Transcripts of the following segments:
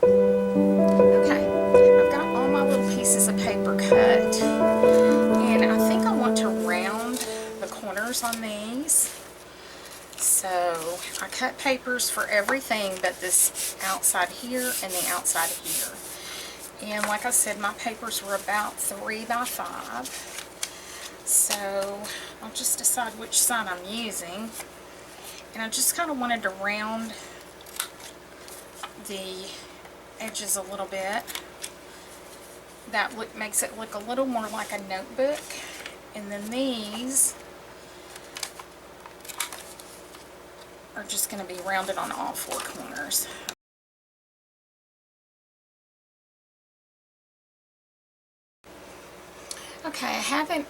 Okay, I've got all my little pieces of paper cut, and I think I want to round the corners on these. So I cut papers for everything but this outside here and the outside here. And like I said, my papers were about 3 by 5. So I'll just decide which side I'm using. And I just kind of wanted to round the edges a little bit. That makes it look a little more like a notebook. And then these are just going to be rounded on all 4 corners. Okay, I haven't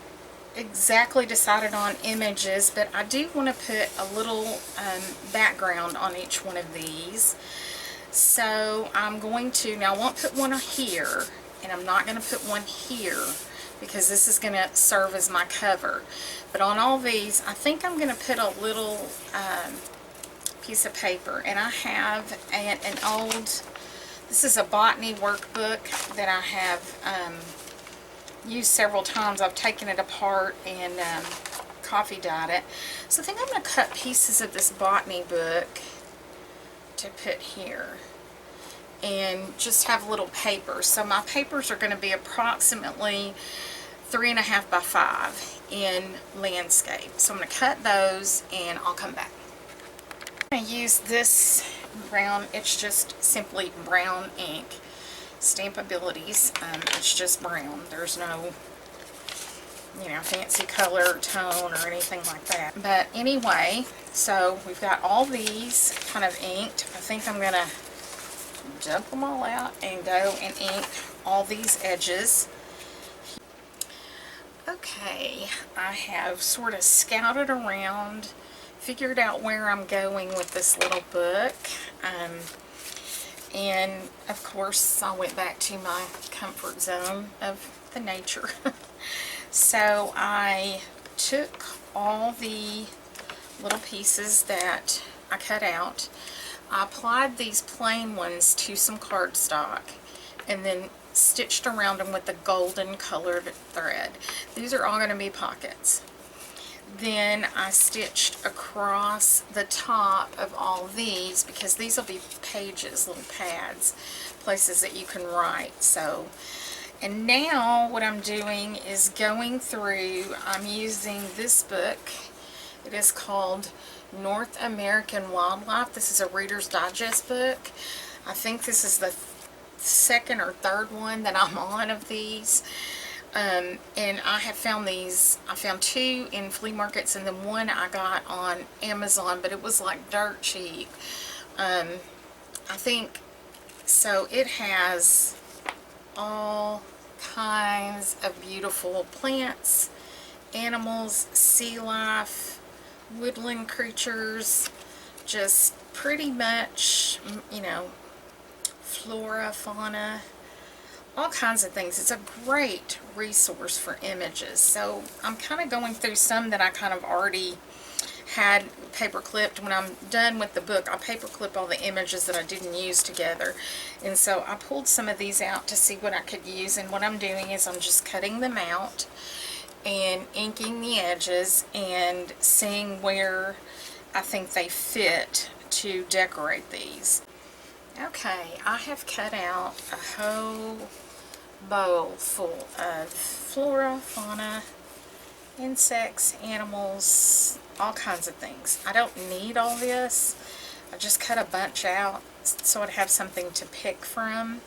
exactly decided on images, but I do want to put a little background on each one of these. So I'm going to, now I won't put one here, and I'm not going to put one here because this is going to serve as my cover. But on all these, I think I'm going to put a little piece of paper, and I have an old, this is a botany workbook that I have used several times. I've taken it apart and coffee dyed it. So I think I'm going to cut pieces of this botany book to put here and just have little papers. So my papers are going to be approximately 3.5 by 5 in landscape. So I'm going to cut those and I'll come back. I'm going to use this brown, it's just simply brown ink. Stampabilities, it's just brown. There's no, you know, fancy color, tone, or anything like that. But anyway, so we've got all these kind of inked. I think I'm going to dump them all out and go and ink all these edges. Okay, I have sort of scouted around, figured out where I'm going with this little book. And of course I went back to my comfort zone of the nature. So I took all the little pieces that I cut out. I applied these plain ones to some cardstock and then stitched around them with the golden colored thread. These are all going to be pockets. Then I stitched across the top of all these, because these will be pages, little pads, places that you can write. So, and now what I'm doing is going through, I'm using this book. It is called North American Wildlife. This is a Reader's Digest book. I think this is the 2nd or 3rd one that I'm on of these. And I have found these, I found 2 in flea markets and then one I got on Amazon, but it was like dirt cheap. I think, so it has all kinds of beautiful plants, animals, sea life, woodland creatures, just pretty much, you know, flora, fauna, all kinds of things. It's a great resource for images. So I'm kind of going through some that I kind of already had paper clipped. When I'm done with the book, I'll paper clip all the images that I didn't use together. And so I pulled some of these out to see what I could use, and what I'm doing is I'm just cutting them out and inking the edges and seeing where I think they fit to decorate these. Okay, I have cut out a whole bowl full of flora, fauna, insects, animals, all kinds of things. I don't need all this. I just cut a bunch out so I'd have something to pick from.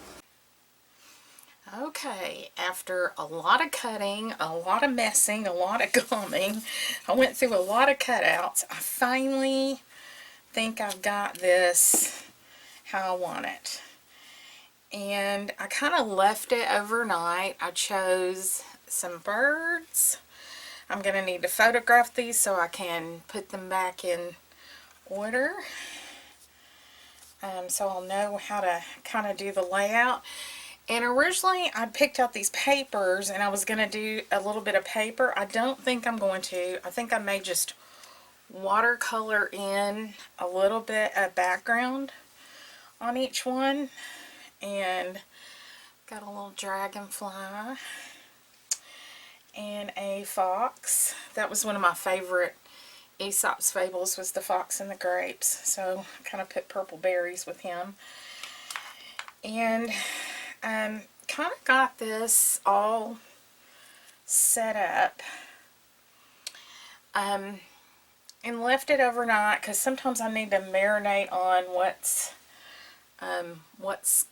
Okay, after a lot of cutting, a lot of messing, a lot of gumming, I went through a lot of cutouts. I finally think I've got this how I want it. And I kind of left it overnight. I chose some birds. I'm going to need to photograph these so I can put them back in order. So I'll know how to kind of do the layout. And originally I picked out these papers and I was going to do a little bit of paper. I don't think I'm going to. I think I may just watercolor in a little bit of background on each one. and got a little dragonfly and a fox. That was one of my favorite Aesop's fables, was the fox and the grapes. So I kind of put purple berries with him. And kind of got this all set up. And left it overnight because sometimes I need to marinate on what's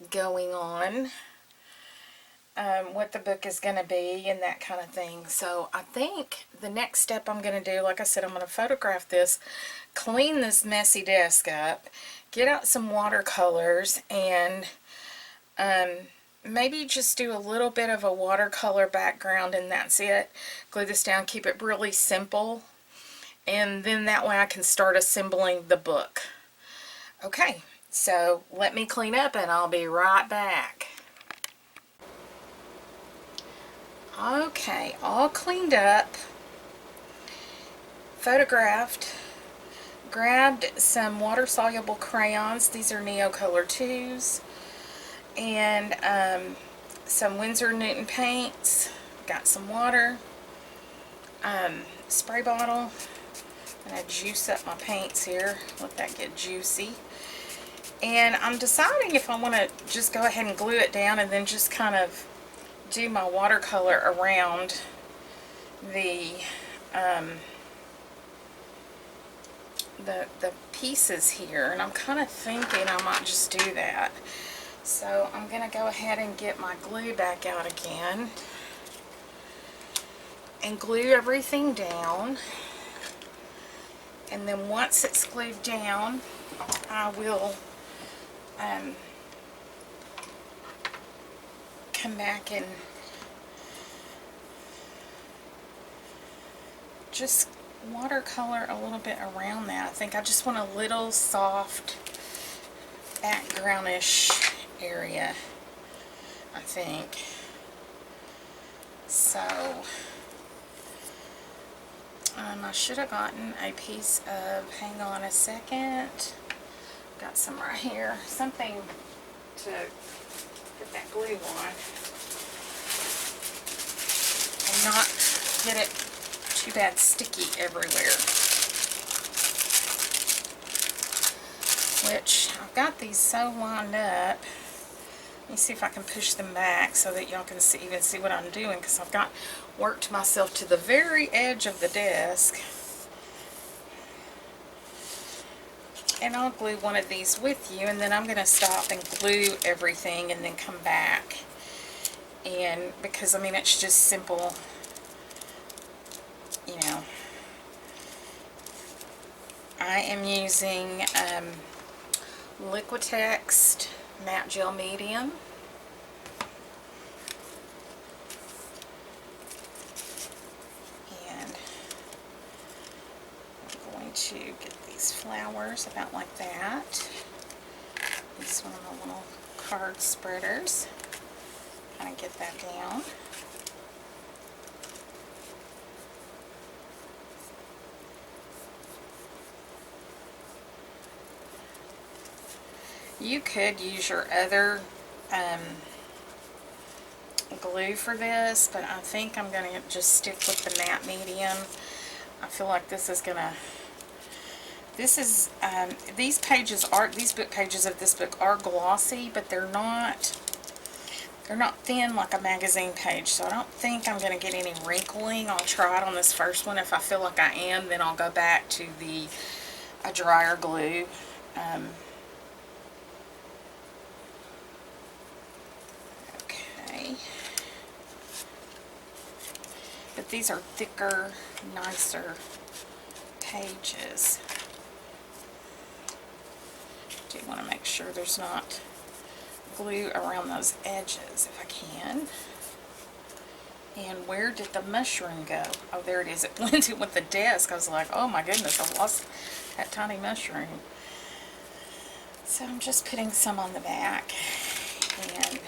going on, what the book is going to be, and that kind of thing. So I think the next step I'm going to do, like I said, I'm going to photograph this, clean this messy desk up, get out some watercolors, and maybe just do a little bit of a watercolor background, and that's it. Glue this down, keep it really simple, and then that way I can start assembling the book. Okay, so let me clean up and I'll be right back. Okay, all cleaned up, photographed, grabbed some water-soluble crayons. These are Neocolor IIs, and some Windsor Newton paints. Got some water, spray bottle. I'm going to juice up my paints here, let that get juicy. And I'm deciding if I want to just go ahead and glue it down and then just kind of do my watercolor around the pieces here. And I'm kind of thinking I might just do that. So I'm going to go ahead and get my glue back out again and glue everything down. And then once it's glued down, I will come back and just watercolor a little bit around that. I think I just want a little soft backgroundish area, I think. So I should have gotten a piece of, hang on a second, got some right here, something to get that glue on and not get it too bad sticky everywhere. Which, I've got these so lined up. Let me see if I can push them back so that y'all can see, even see what I'm doing, because I've got worked myself to the very edge of the desk. And I'll glue one of these with you, and then I'm going to stop and glue everything and then come back. And because, I mean, it's just simple, you know. I am using Liquitex Matte Gel Medium. And I'm going to get these flowers about like that. These one of the little card spreaders. Kind of get that down. You could use your other glue for this, but I think I'm going to just stick with the matte medium. I feel like this is going to, these book pages of this book are glossy, but they're not thin like a magazine page, so I don't think I'm going to get any wrinkling. I'll try it on this first one. If I feel like I am, then I'll go back to a drier glue. But these are thicker, nicer pages. Do want to make sure there's not glue around those edges if I can. And where did the mushroom go? Oh, there it is. It blended with the desk. I was like, oh my goodness, I lost that tiny mushroom. So I'm just putting some on the back and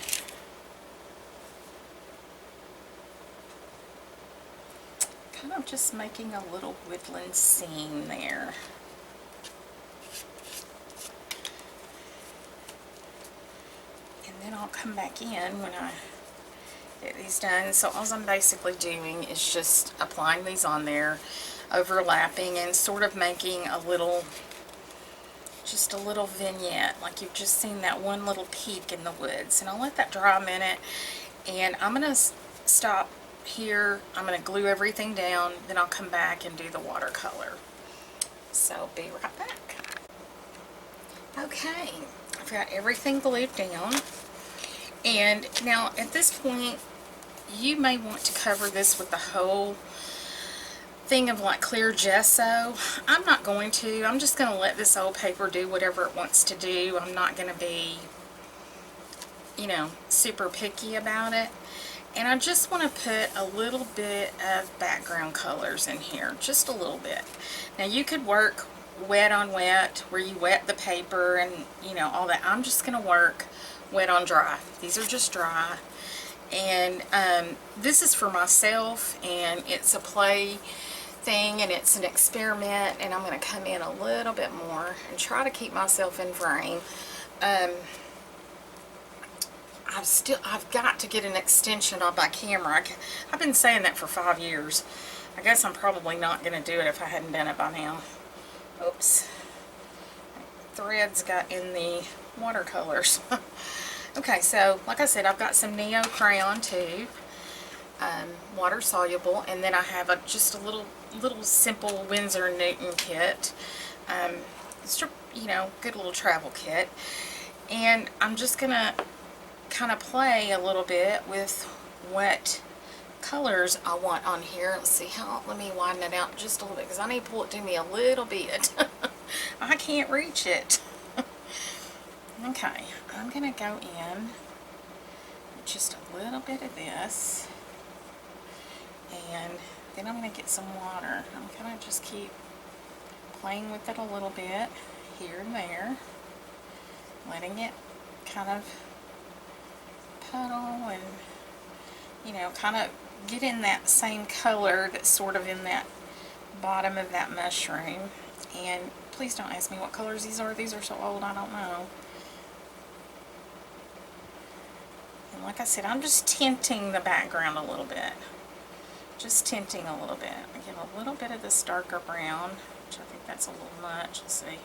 kind of just making a little woodland scene there. And then I'll come back in when I get these done. So all I'm basically doing is just applying these on there, overlapping, and sort of making a little, just a little vignette, like you've just seen that one little peak in the woods. And I'll let that dry a minute, and I'm going to stop here. I'm going to glue everything down, then I'll come back and do the watercolor. So be right back. Okay, I've got everything glued down, and now at this point you may want to cover this with the whole thing of like clear gesso. I'm not going to. I'm just going to let this old paper do whatever it wants to do. I'm not going to be, you know, super picky about it. And I just want to put a little bit of background colors in here, just a little bit. Now you could work wet on wet, where you wet the paper and, you know, all that. I'm just going to work wet on dry. These are just dry. And this is for myself, and it's a play thing, and it's an experiment, and I'm going to come in a little bit more and try to keep myself in frame. I've got to get an extension on my camera. I've been saying that for 5 years. I guess I'm probably not going to do it if I hadn't done it by now. Oops. Threads got in the watercolors. Okay, so like I said, I've got some Neocolor II, water soluble, and then I have just a little simple Windsor Newton kit. It's, you know, good little travel kit. And I'm just going to kind of play a little bit with what colors I want on here. Let's see how, let me widen it out just a little bit, because I need to pull it to me a little bit. I can't reach it. Okay, I'm going to go in with just a little bit of this, and then I'm going to get some water. I'm going to just keep playing with it a little bit here and there, letting it kind of puddle and, you know, kind of get in that same color that's sort of in that bottom of that mushroom. And please don't ask me what colors these are. These are so old, I don't know. And like I said, I'm just tinting the background a little bit. Just tinting a little bit. I get a little bit of this darker brown, which I think that's a little much. Let's see.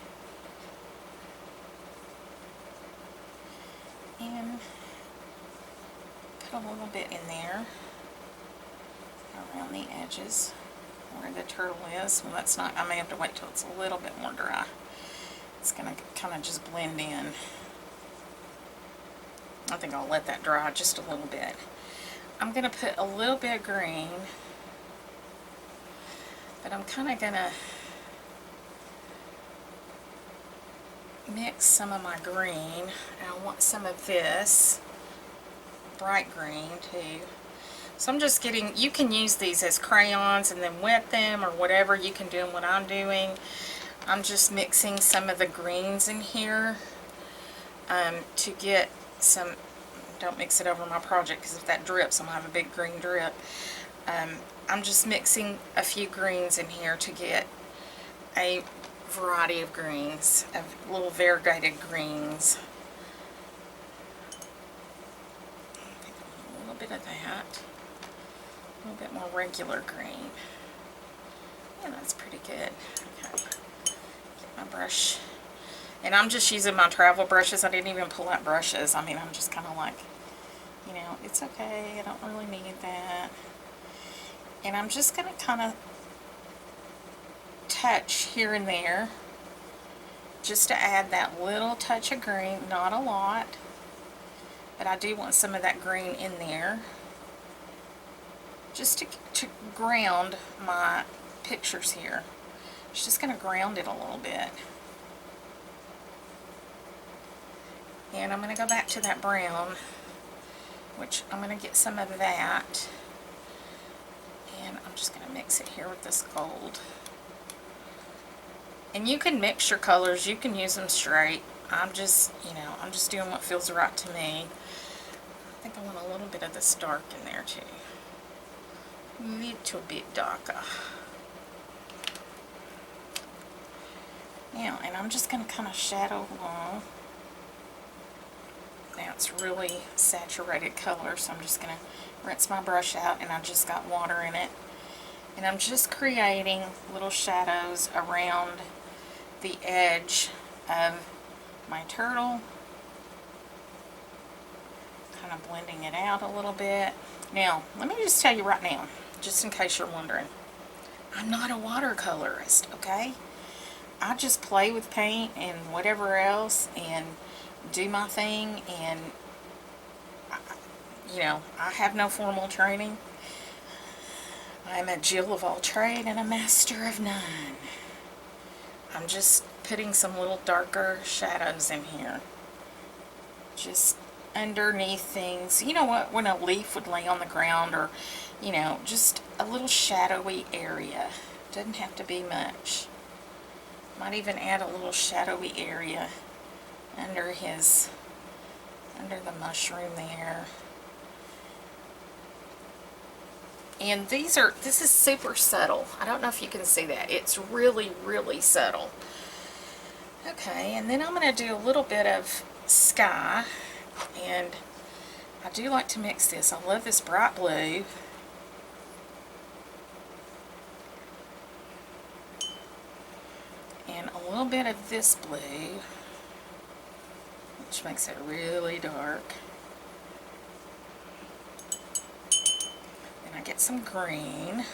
And put a little bit in there around the edges where the turtle is. Well, that's not, I may have to wait till it's a little bit more dry. It's going to kind of just blend in. I think I'll let that dry just a little bit. I'm going to put a little bit of green, but I'm kind of going to mix some of my green, and I want some of this bright green too. So I'm just getting, you can use these as crayons and then wet them or whatever. You can do what I'm doing. I'm just mixing some of the greens in here to get some, don't mix it over my project, because if that drips, I'm going to have a big green drip. I'm just mixing a few greens in here to get a variety of greens, of little variegated greens. A little bit of that. A little bit more regular green. Yeah, that's pretty good. Okay. Get my brush. And I'm just using my travel brushes. I didn't even pull out brushes. I mean, I'm just kind of like, you know, it's okay. I don't really need that. And I'm just going to kind of touch here and there just to add that little touch of green. Not a lot, but I do want some of that green in there, just to ground my pictures here. It's just going to ground it a little bit. And I'm going to go back to that brown, which I'm going to get some of that, and I'm just going to mix it here with this gold. And you can mix your colors, you can use them straight. I'm just, you know, I'm just doing what feels right to me. I think I want a little bit of this dark in there too. A little bit darker. Yeah, and I'm just going to kind of shadow along. Now it's really saturated color, so I'm just going to rinse my brush out, and I just got water in it. And I'm just creating little shadows around the edge of my turtle. Kind of blending it out a little bit. Now, let me just tell you right now, just in case you're wondering, I'm not a watercolorist, okay? I just play with paint and whatever else and do my thing, and you know, I have no formal training. I'm a Jill of all trade and a master of none. I'm just putting some little darker shadows in here, just underneath things. You know what, when a leaf would lay on the ground, or you know, just a little shadowy area. Doesn't have to be much. Might even add a little shadowy area under the mushroom there. And this is super subtle. I don't know if you can see that. It's really, really subtle. Okay, and then I'm going to do a little bit of sky, and I do like to mix this. I love this bright blue. And a little bit of this blue, which makes it really dark. Then I get some green.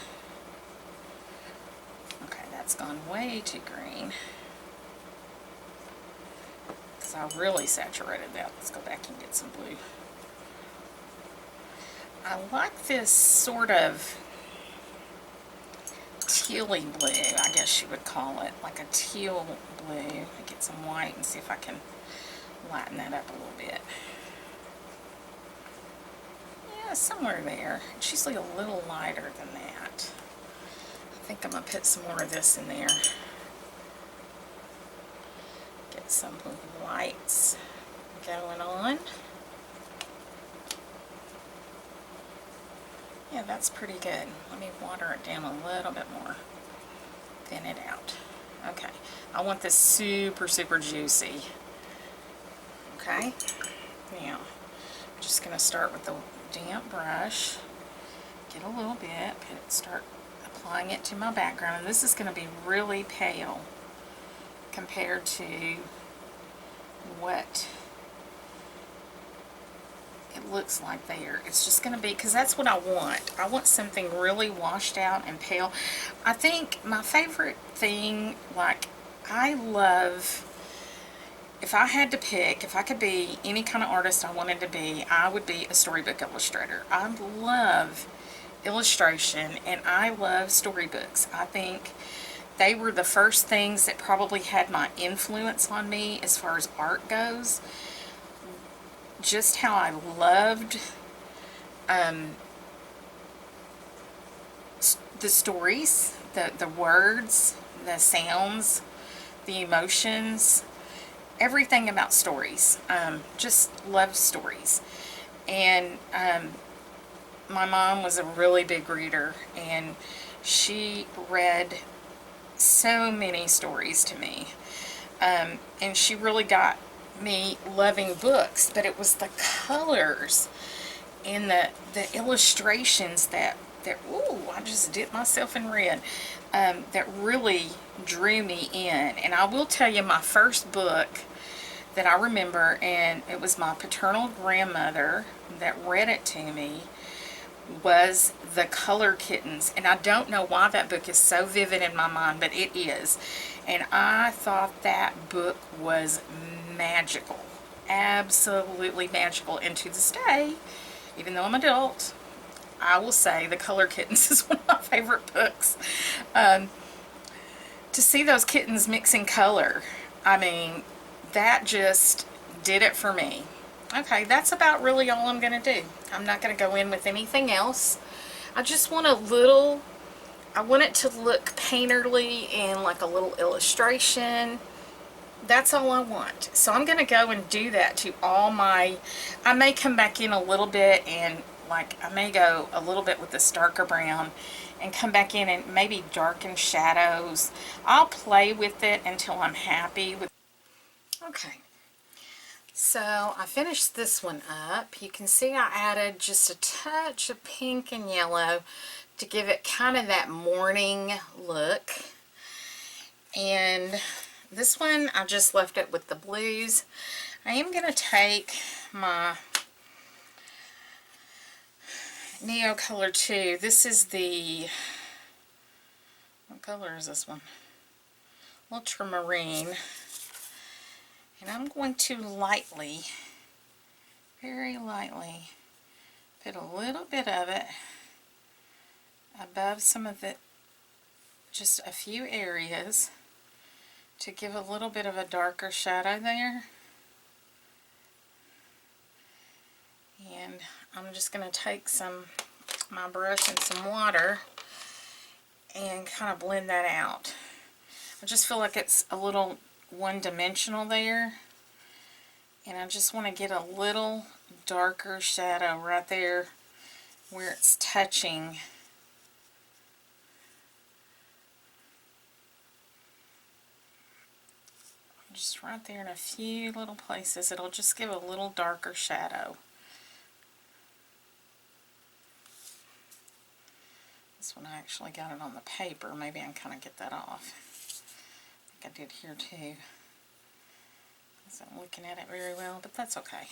Okay, that's gone way too green, because I really saturated that. Let's go back and get some blue. I like this sort of tealy blue, I guess you would call it, like a teal blue. Let me get some white and see if I can lighten that up a little bit. Yeah, somewhere there. It's usually a little lighter than that. I think I'm going to put some more of this in there. Get some lights going on. Yeah, that's pretty good. Let me water it down a little bit more. Thin it out. Okay. I want this super, super juicy. Okay. Now, I'm just going to start with the damp brush. Get a little bit. Start applying it to my background. And this is going to be really pale compared to what it looks like there. It's just going to be, because that's what I want. I want something really washed out and pale. I think my favorite thing, like, I love, if I had to pick, if I could be any kind of artist I wanted to be, I would be a storybook illustrator. I love illustration, and I love storybooks. I think they were the first things that probably had my influence on me as far as art goes. Just how I loved the stories, the words, the sounds, the emotions, everything about stories. Just love stories. And my mom was a really big reader, and she read so many stories to me. And she really got me loving books, but it was the colors and the illustrations that ooh, I just dipped myself in red, that really drew me in. And I will tell you, my first book that I remember, and it was my paternal grandmother that read it to me, was The Color Kittens. And I don't know why that book is so vivid in my mind, but it is. And I thought that book was magical, absolutely magical. And to this day, even though I'm an adult, I will say The Color Kittens is one of my favorite books. To see those kittens mixing color, I mean, that just did it for me. Okay, that's about really all I'm going to do. I'm not going to go in with anything else. I just want a little, I want it to look painterly and like a little illustration. That's all I want. So I'm going to go and do that to all my, I may come back in a little bit and like I may go a little bit with this darker brown and come back in and maybe darken shadows. I'll play with it until I'm happy with. Okay. So I finished this one up. You can see I added just a touch of pink and yellow to give it kind of that morning look. And this one, I just left it with the blues. I am going to take my Neocolor II. This is the, what color is this one? Ultramarine. And I'm going to lightly, very lightly, put a little bit of it above some of the, just a few areas to give a little bit of a darker shadow there. And I'm just going to take my brush and some water and kind of blend that out. I just feel like it's a little one-dimensional there, and I just want to get a little darker shadow right there where it's touching. Just right there in a few little places. It'll just give a little darker shadow. This one I actually got it on the paper. Maybe I can kind of get that off. I think I did here too. I wasn't looking at it very well, but that's okay.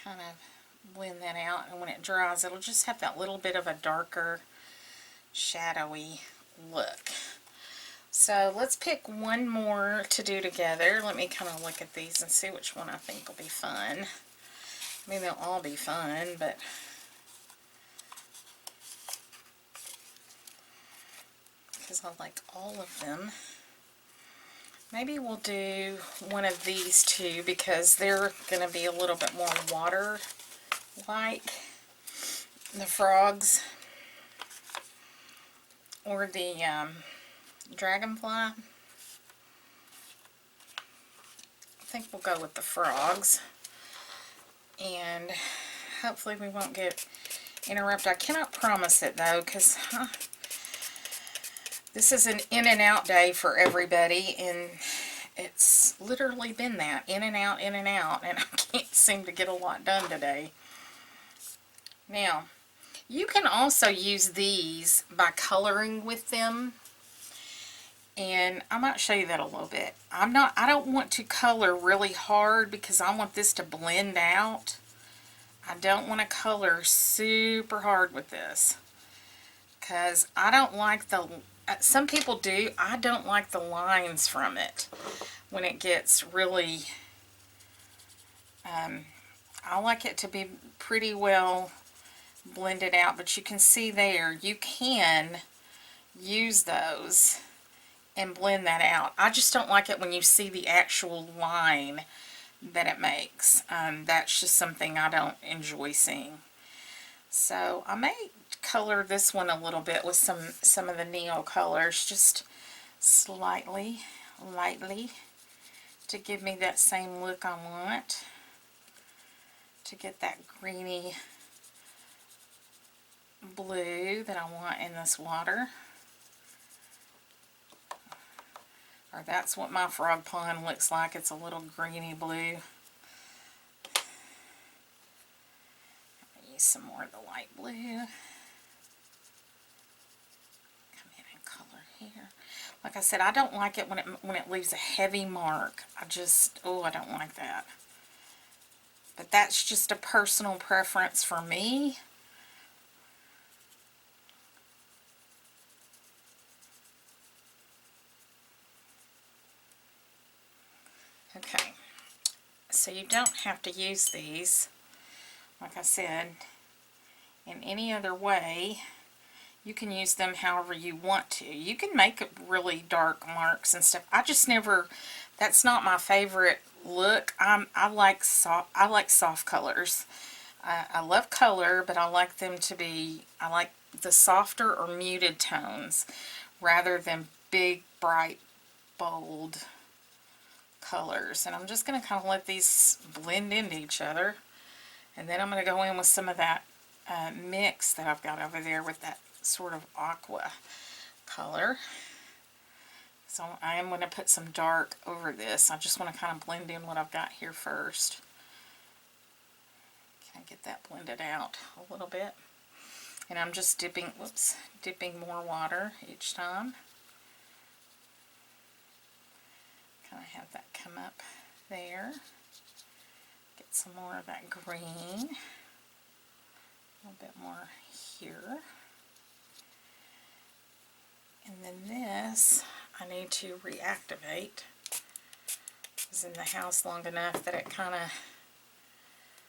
Kind of blend that out, and when it dries, it'll just have that little bit of a darker, shadowy look. So let's pick one more to do together. Let me kind of look at these and see which one I think will be fun. I mean, they'll all be fun, but because I like all of them. Maybe we'll do one of these two because they're going to be a little bit more water-like. The frogs or the dragonfly. I think we'll go with the frogs, and hopefully we won't get interrupted. I cannot promise it though, because this is an in and out day for everybody, and it's literally been that, in and out, and I can't seem to get a lot done today. Now, you can also use these by coloring with them, and I might show you that a little bit. I don't want to color really hard because I want this to blend out. I don't want to color super hard with this because I don't like the, some people do, I don't like the lines from it when it gets really, I like it to be pretty well blended out, but you can see there, you can use those and blend that out. I just don't like it when you see the actual line that it makes. That's just something I don't enjoy seeing. So I may color this one a little bit with some of the Neocolors, just slightly, lightly, to give me that same look I want, to get that greeny blue that I want in this water. Or that's what my frog pond looks like. It's a little greeny blue. Use some more of the light blue. Come in and color here. Like I said, I don't like it when it leaves a heavy mark. I don't like that. But that's just a personal preference for me. Okay, so you don't have to use these, like I said, in any other way. You can use them however you want to. You can make really dark marks and stuff. I just never, that's not my favorite look. I like soft colors. I love color, but I like them to be, I like the softer or muted tones rather than big, bright, bold colors. And I'm just going to kind of let these blend into each other, and then I'm going to go in with some of that mix that I've got over there with that sort of aqua color. So I am going to put some dark over this. I just want to kind of blend in what I've got here first. Can I get that blended out a little bit? And I'm just dipping more water each time. Kind of have that come up there. Get some more of that green. A little bit more here. And then this, I need to reactivate. It was in the house long enough that it kind of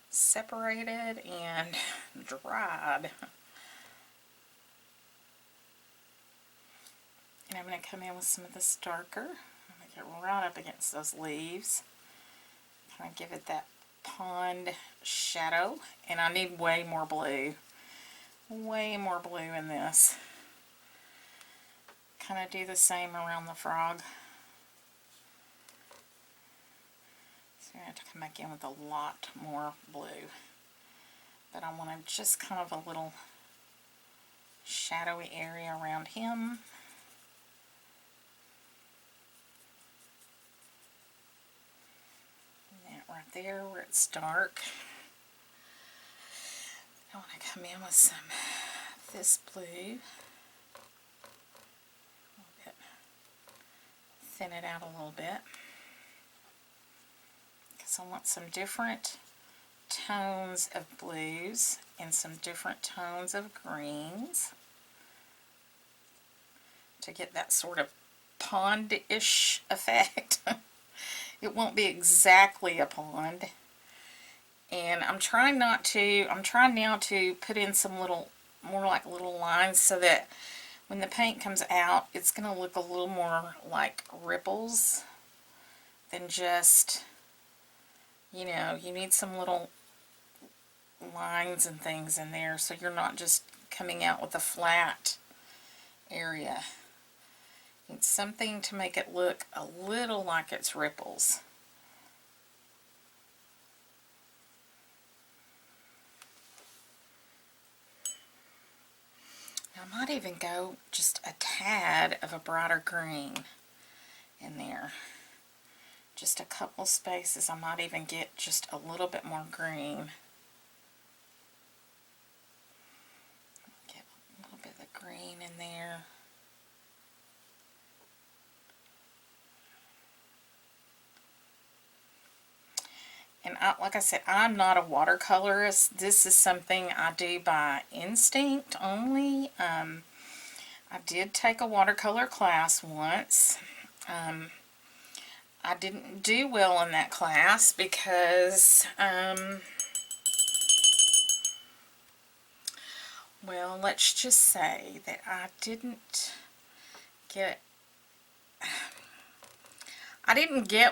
separated and dried. And I'm going to come in with some of this darker. I'm going to get right up against those leaves. Kind of give it that pond shadow. And I need way more blue. Way more blue in this. Kind of do the same around the frog. So I have to come back in with a lot more blue. But I want to just kind of a little shadowy area around him. And that right there where it's dark. I want to come in with some of this blue. Thin it out a little bit because I want some different tones of blues and some different tones of greens to get that sort of pond-ish effect. It won't be exactly a pond, and I'm trying now to put in some more like little lines so that when the paint comes out, it's going to look a little more like ripples than just, you know, you need some little lines and things in there so you're not just coming out with a flat area. You need something to make it look a little like it's ripples. I might even go just a tad of a brighter green in there. Just a couple spaces. I might even get just a little bit more green. Get a little bit of the green in there. And like I said, I'm not a watercolorist. This is something I do by instinct only. I did take a watercolor class once. I didn't do well in that class because, well, let's just say that I didn't get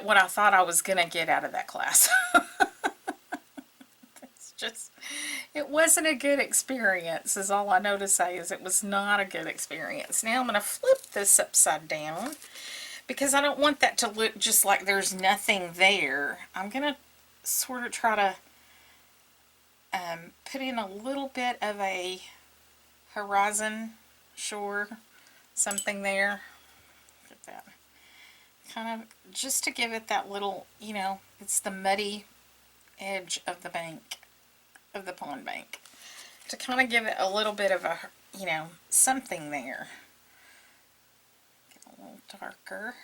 what I thought I was going to get out of that class. It wasn't a good experience, is all I know to say, is it was not a good experience. Now I'm going to flip this upside down because I don't want that to look just like there's nothing there. I'm going to sort of try to put in a little bit of a horizon shore, something there. Look at that. Kind of just to give it that little, you know, it's the muddy edge of the bank, of the pond bank, to kind of give it a little bit of a, you know, something there. Get a little darker.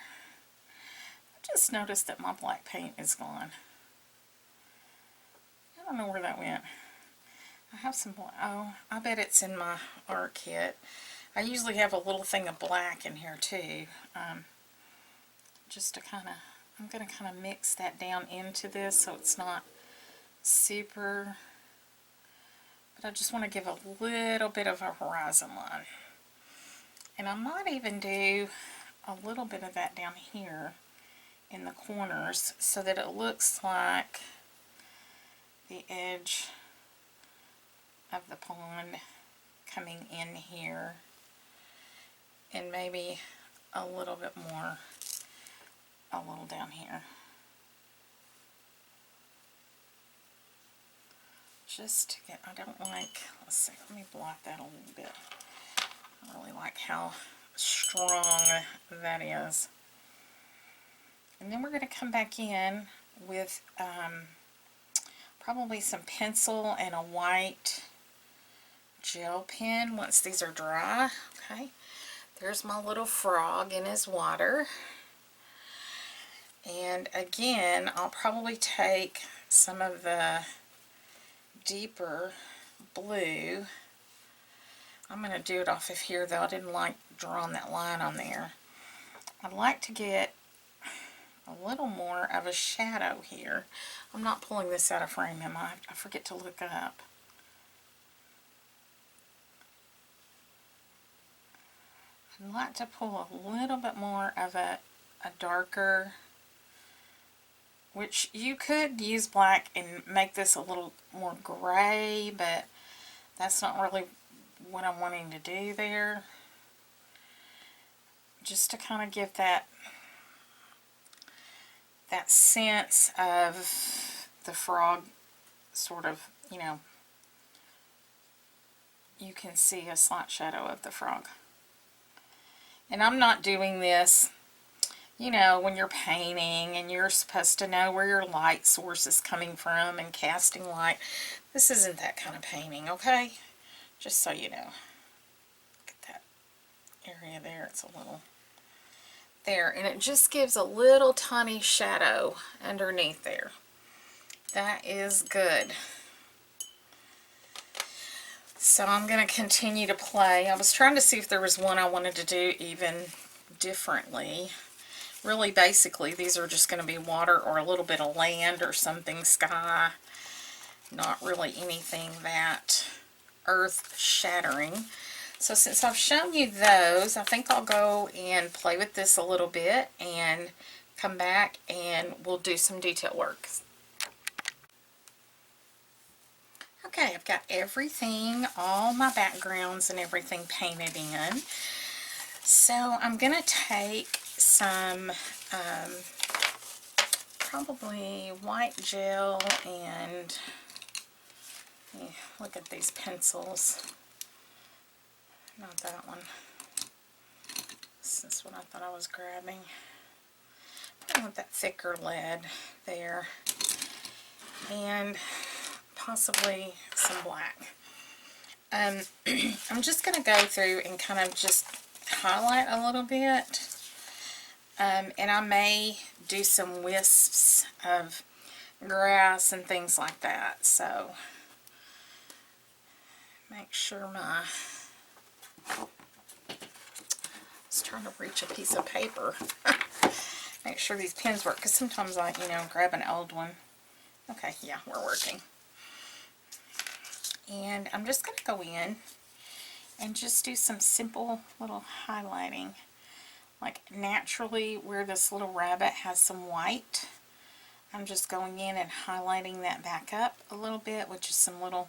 I just noticed that my black paint is gone. I don't know where that went. I have some black. Oh, I bet it's in my art kit. I usually have a little thing of black in here too. Just to kind of, I'm going to kind of mix that down into this so it's not super, but I just want to give a little bit of a horizon line. And I might even do a little bit of that down here in the corners so that it looks like the edge of the pond coming in here, and maybe a little bit more a little down here. Just to get, I don't like, let's see, let me block that a little bit. I really like how strong that is. And then we're going to come back in with probably some pencil and a white gel pen once these are dry. Okay, there's my little frog in his water. And again, I'll probably take some of the deeper blue. I'm going to do it off of here though. I didn't like drawing that line on there. I'd like to get a little more of a shadow here. I'm not pulling this out of frame, am I? I forget to look up. I'd like to pull a little bit more of a darker, which you could use black and make this a little more gray, but that's not really what I'm wanting to do there. Just to kind of give that sense of the frog sort of, you know, you can see a slight shadow of the frog. And I'm not doing this, you know, when you're painting and you're supposed to know where your light source is coming from and casting light. This isn't that kind of painting, okay? Just so you know. Look at that area there. It's a little there, and it just gives a little tiny shadow underneath there. That is good. So I'm going to continue to play. I was trying to see if there was one I wanted to do even differently. Really, basically, these are just going to be water or a little bit of land or something, sky. Not really anything that earth-shattering. So since I've shown you those, I think I'll go and play with this a little bit and come back and we'll do some detail work. Okay, I've got everything, all my backgrounds and everything painted in. So I'm going to take some probably white gel and look at these pencils. Not that one. This is what I thought I was grabbing. I want that thicker lead there. And possibly some black. I'm just going to go through and kind of just highlight a little bit. And I may do some wisps of grass and things like that. So make sure my... I was trying to reach a piece of paper. Make sure these pens work, because sometimes I, you know, grab an old one. Okay, yeah, we're working. And I'm just going to go in and just do some simple little highlighting. Like naturally where this little rabbit has some white, I'm just going in and highlighting that back up a little bit with just some little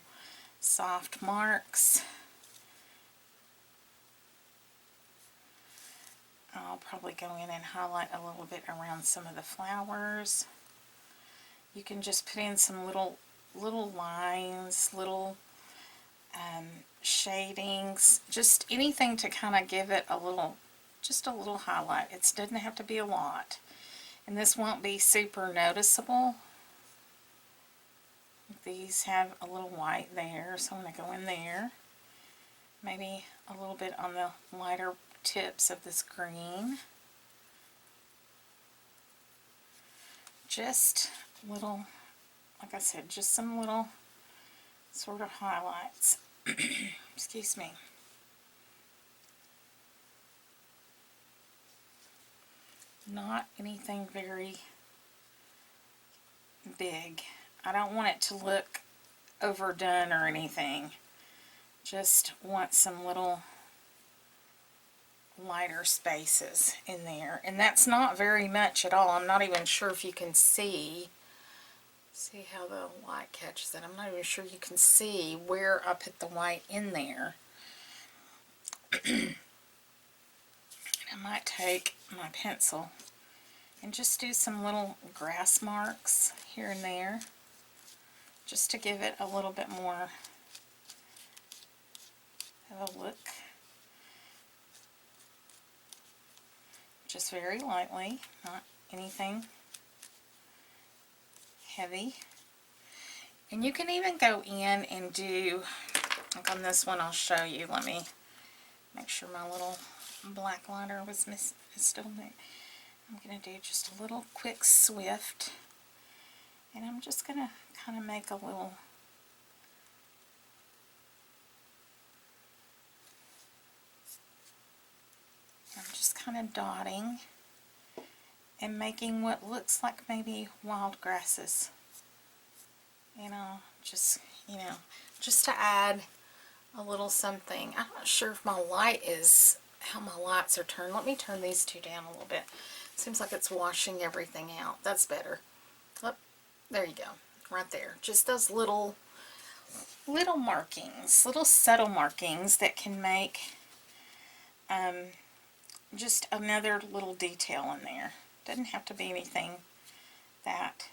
soft marks. I'll probably go in and highlight a little bit around some of the flowers. You can just put in some little lines, little shadings, just anything to kind of give it a little, just a little highlight. It doesn't have to be a lot. And this won't be super noticeable. These have a little white there, so I'm going to go in there. Maybe a little bit on the lighter tips of this green. Just little, like I said, just some little sort of highlights. Excuse me. Not anything very big. I don't want it to look overdone or anything. Just want some little lighter spaces in there, and that's not very much at all. I'm not even sure if you can see how the light catches it. I'm not even sure you can see where I put the white in there. I might take my pencil and just do some little grass marks here and there, just to give it a little bit more of a look. just very lightly, not anything heavy. And you can even go in and do, like on this one I'll show you, let me make sure my little black liner is still there. I'm going to do just a little quick swift, and I'm just going to kind of make a little I'm just kind of dotting and making what looks like maybe wild grasses. And I'll just, just to add a little something. I'm not sure if my light is, how my lights are turned. Let me turn these two down a little bit. Seems like it's washing everything out. That's better. Oh, there you go. Right there. Just those little markings, little subtle markings that can make just another little detail in there. Doesn't have to be anything that,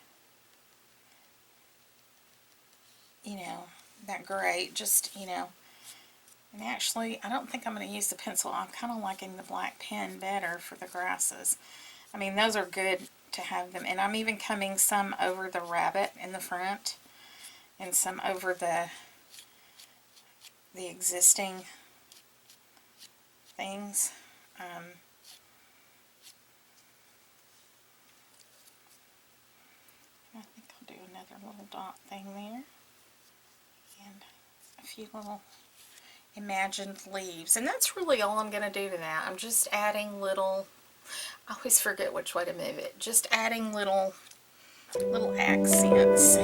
that great. Just, and actually, I don't think I'm going to use the pencil. I'm kind of liking the black pen better for the grasses. I mean, those are good to have them. And I'm even coming some over the rabbit in the front and some over the existing things. I think I'll do another little dot thing there. And a few little imagined leaves. And that's really all I'm going to do to that. I'm just adding little, I always forget which way to move it. Just adding little accents.